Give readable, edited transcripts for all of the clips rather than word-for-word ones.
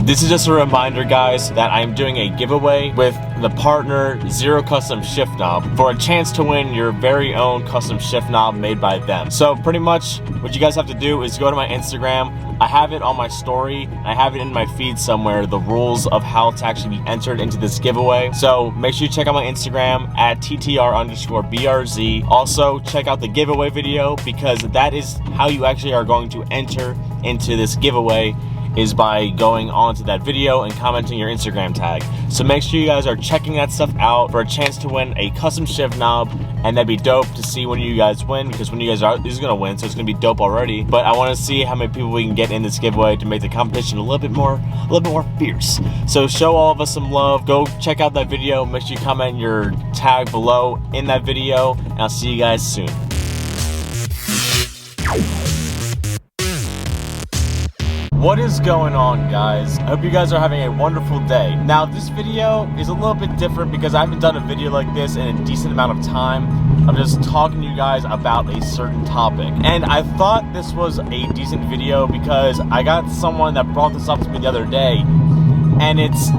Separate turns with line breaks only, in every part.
This is just a reminder, guys, that I'm doing a giveaway with the partner Zero Custom Shift Knob for a chance to win your very own custom shift knob made by them. So pretty much what you guys have to do is go to my Instagram. I have it on my story. I have it in my feed somewhere, the rules of how to actually be entered into this giveaway. So make sure you check out my Instagram at TTR_BRZ. Also check out the giveaway video, because that is how you actually are going to enter into this giveaway, is by going on to that video and commenting your Instagram tag. So make sure you guys are checking that stuff out for a chance to win a custom shift knob, and that'd be dope to see when you guys win, because when you guys are, this is gonna win, so it's gonna be dope already. But I want to see how many people we can get in this giveaway to make the competition a little bit more fierce. So show all of us some love. Go check out that video. Make sure you comment your tag below in that video, and I'll see you guys soon. What is going on, guys? I hope you guys are having a wonderful day. Now, this video is a little bit different because I haven't done a video like this in a decent amount of time. I'm just talking to you guys about a certain topic. And I thought this was a decent video because I got someone that brought this up to me the other day. And it's,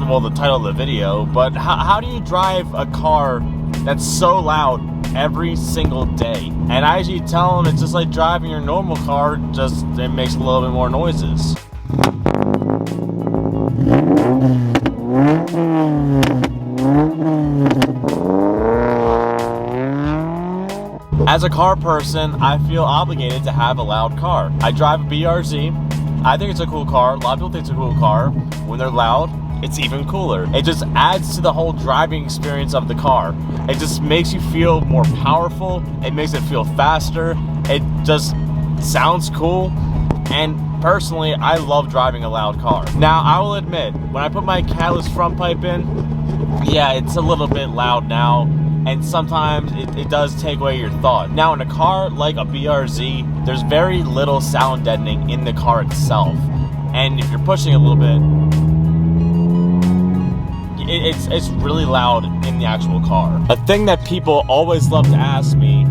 well, the title of the video, but how do you drive a car that's so loud every single day? And I usually tell them it's just like driving your normal car, just it makes a little bit more noises. As a car person, I feel obligated to have a loud car. I drive a BRZ. I think it's a cool car. A lot of people think it's a cool car. When they're loud, it's even cooler. It just adds to the whole driving experience of the car. It just makes you feel more powerful. It makes it feel faster. It just sounds cool. And personally, I love driving a loud car. Now, I will admit, when I put my catalyst front pipe in, yeah, it's a little bit loud now. And sometimes it does take away your thought. Now, in a car like a BRZ, there's very little sound deadening in the car itself. And if you're pushing a little bit, it's really loud in the actual car. A thing that people always love to ask me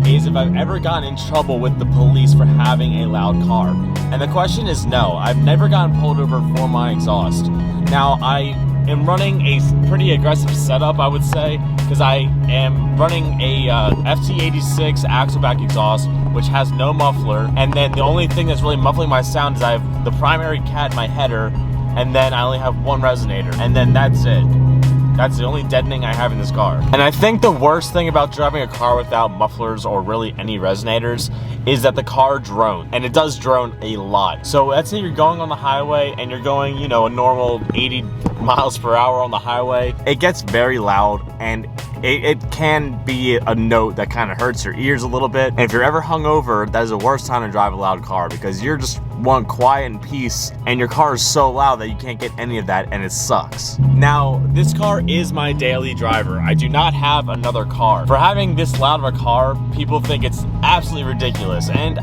is if I've ever gotten in trouble with the police for having a loud car. And the question is no. I've never gotten pulled over for my exhaust. Now, I am running a pretty aggressive setup, I would say, because I am running a FT86 Axleback exhaust, which has no muffler. And then the only thing that's really muffling my sound is I have the primary cat in my header, and then I only have one resonator, and then that's it. That's the only deadening I have in this car. And I think the worst thing about driving a car without mufflers or really any resonators is that the car drones, and it does drone a lot. So let's say you're going on the highway and you're going, you know, a normal 80 miles per hour on the highway. It gets very loud, and it can be a note that kind of hurts your ears a little bit. And if you're ever hungover, that is the worst time to drive a loud car, because you're just want quiet and peace, and your car is so loud that you can't get any of that, and it sucks. Now, this car is my daily driver. I do not have another car. For having this loud of a car, people think it's absolutely ridiculous, and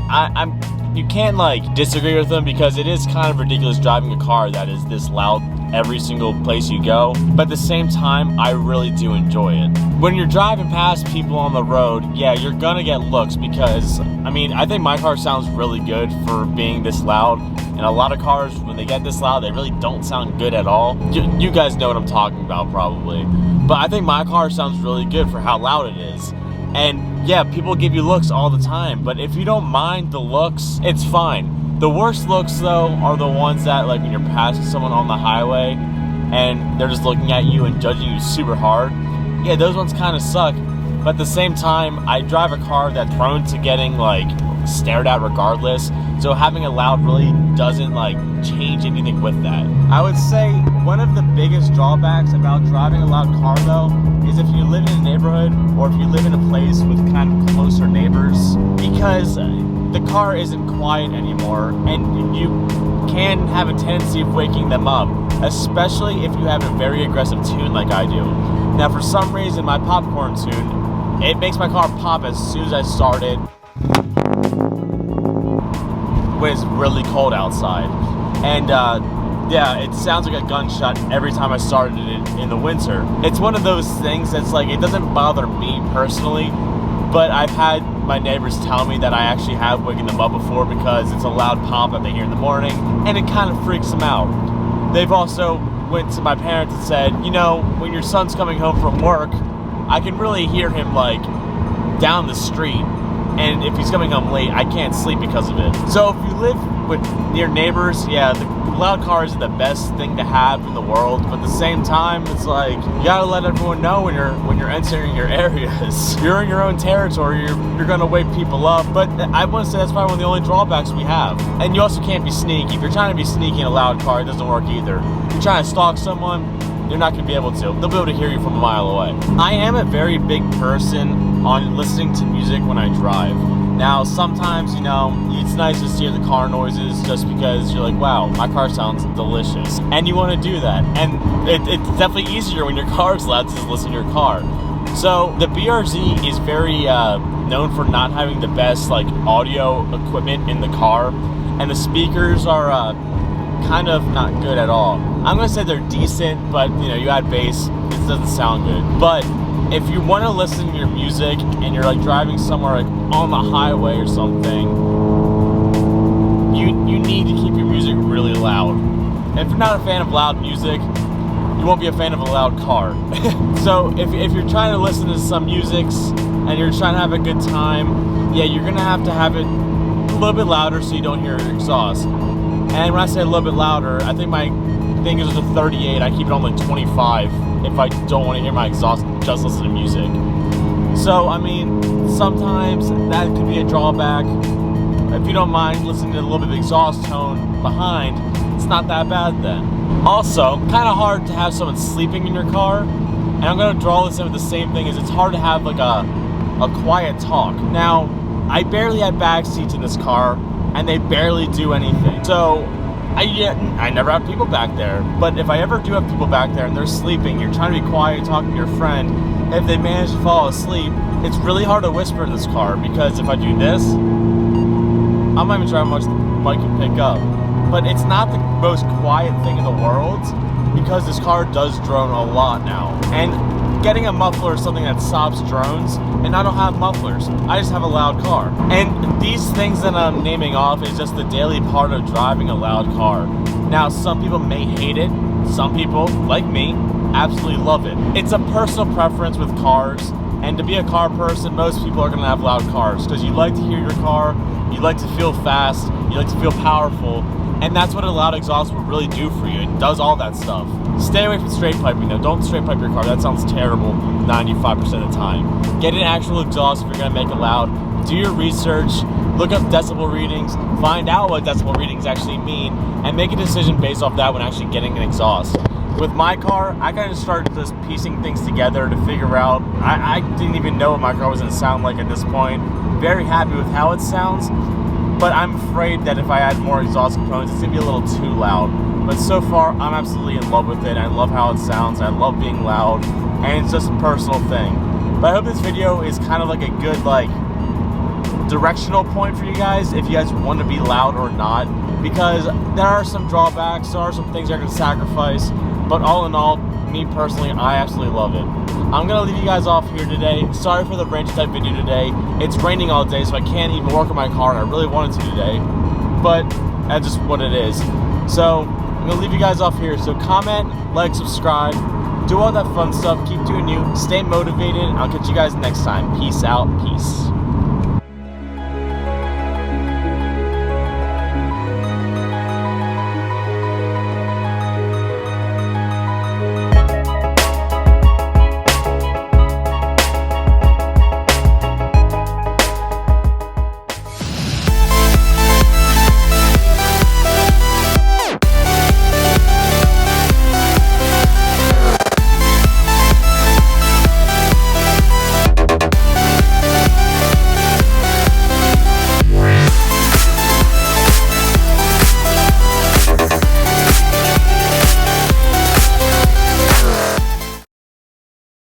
you can't like disagree with them, because it is kind of ridiculous driving a car that is this loud every single place you go. But at the same time, I really do enjoy it. When you're driving past people on the road, yeah, you're gonna get looks, because I mean, I think my car sounds really good for being this loud, and a lot of cars, when they get this loud, they really don't sound good at all. You guys know what I'm talking about probably, but I think my car sounds really good for how loud it is. And yeah, people give you looks all the time, but if you don't mind the looks, it's fine. The worst looks, though, are the ones that, like, when you're passing someone on the highway and they're just looking at you and judging you super hard. Yeah, those ones kind of suck. But at the same time, I drive a car that's prone to getting, like, stared at regardless. So having it loud really doesn't, like, change anything with that. I would say one of the biggest drawbacks about driving a loud car, though, is if you live in a neighborhood or if you live in a place with kind of closer neighbors, because the car isn't quiet anymore, and you can have a tendency of waking them up, especially if you have a very aggressive tune like I do. Now, for some reason, my popcorn tune, it makes my car pop as soon as I start it when it's really cold outside. And yeah, it sounds like a gunshot every time I started it in the winter. It's one of those things that's like, it doesn't bother me personally, but I've had my neighbors tell me that I actually have waken them up before because it's a loud pop that they hear in the morning, and it kind of freaks them out. They've also went to my parents and said, you know, when your son's coming home from work, I can really hear him like down the street, and if he's coming home late, I can't sleep because of it. So if you live with near neighbors, yeah, the loud car is the best thing to have in the world, but at the same time, it's like you gotta let everyone know when you're entering your areas. You're in your own territory, you're gonna wake people up, but I want to say that's probably one of the only drawbacks we have. And you also can't be sneaky. If you're trying to be sneaky in a loud car, it doesn't work either. If you're trying to stalk someone, you're not going to be able to. They'll be able to hear you from a mile away. I am a very big person on listening to music when I drive. Now, sometimes, you know, it's nice just to hear the car noises just because you're like, wow, my car sounds delicious. And you want to do that. And it's definitely easier when your car is loud to just listen to your car. So the BRZ is very known for not having the best like audio equipment in the car. And the speakers are kind of not good at all. I'm gonna say they're decent, but you know, you add bass, it doesn't sound good. But if you want to listen to your music and you're like driving somewhere like on the highway or something, you need to keep your music really loud. And if you're not a fan of loud music, you won't be a fan of a loud car. So if you're trying to listen to some musics and you're trying to have a good time, yeah, you're gonna have to have it a little bit louder so you don't hear your exhaust. And when I say a little bit louder, I think my thing is a 38. I keep it on like 25 if I don't want to hear my exhaust, just listen to music. So, I mean, sometimes that could be a drawback. If you don't mind listening to a little bit of exhaust tone behind, it's not that bad then. Also, kind of hard to have someone sleeping in your car. And I'm going to draw this in with the same thing, is it's hard to have like a quiet talk. Now, I barely have back seats in this car, and they barely do anything. So I never have people back there. But if I ever do have people back there and they're sleeping, you're trying to be quiet, talking to your friend, if they manage to fall asleep, it's really hard to whisper in this car, because if I do this, I'm not even sure how much the mic can pick up. But it's not the most quiet thing in the world, because this car does drone a lot now. And getting a muffler is something that stops drones, and I don't have mufflers. I just have a loud car. And these things that I'm naming off is just the daily part of driving a loud car. Now, some people may hate it. Some people, like me, absolutely love it. It's a personal preference with cars, and to be a car person, most people are gonna have loud cars, because you like to hear your car, you like to feel fast, you like to feel powerful, and that's what a loud exhaust will really do for you. It does all that stuff. Stay away from straight piping though. Don't straight pipe your car. That sounds terrible 95% of the time. Get an actual exhaust if you're gonna make it loud. Do your research, look up decibel readings, find out what decibel readings actually mean, and make a decision based off that when actually getting an exhaust. With my car, I kind of started just piecing things together to figure out, I didn't even know what my car was gonna sound like at this point. Very happy with how it sounds, but I'm afraid that if I add more exhaust components, it's gonna be a little too loud. But so far, I'm absolutely in love with it. I love how it sounds. I love being loud, and it's just a personal thing. But I hope this video is kind of like a good directional point for you guys, if you guys want to be loud or not, because there are some drawbacks, there are some things you're going to sacrifice, but all in all, me personally, I absolutely love it. I'm going to leave you guys off here today. Sorry for the rain type video today. It's raining all day, so I can't even work on my car, and I really wanted to today, but that's just what it is. So I'm going to leave you guys off here. So comment, like, subscribe, do all that fun stuff, keep doing you, stay motivated, and I'll catch you guys next time. Peace out, peace.